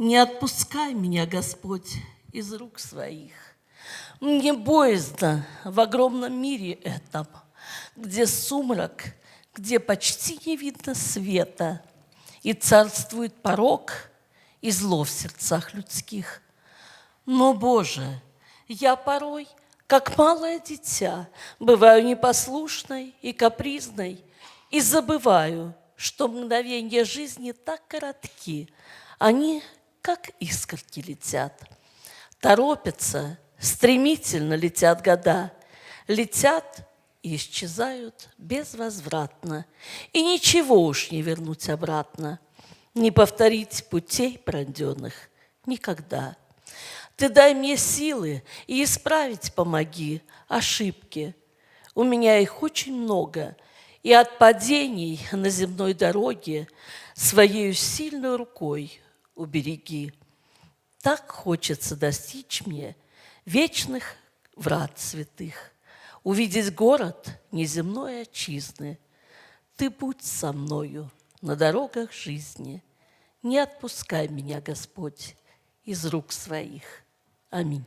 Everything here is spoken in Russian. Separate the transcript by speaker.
Speaker 1: Не отпускай меня, Господь, из рук своих. Мне боязно в огромном мире этом, где сумрак, где почти не видно света, и царствует порок и зло в сердцах людских. Но, Боже, я порой, как малое дитя, бываю непослушной и капризной, и забываю, что мгновения жизни так коротки, они, как искорки, летят. Торопятся, стремительно летят года, летят и исчезают безвозвратно, и ничего уж не вернуть обратно, не повторить путей пройденных никогда. Ты дай мне силы и исправить помоги ошибки. У меня их очень много, и от падений на земной дороге своею сильной рукой убереги. Так хочется достичь мне вечных врат святых, увидеть город неземной отчизны. Ты будь со мною на дорогах жизни, не отпускай меня, Господь, из рук своих. Аминь.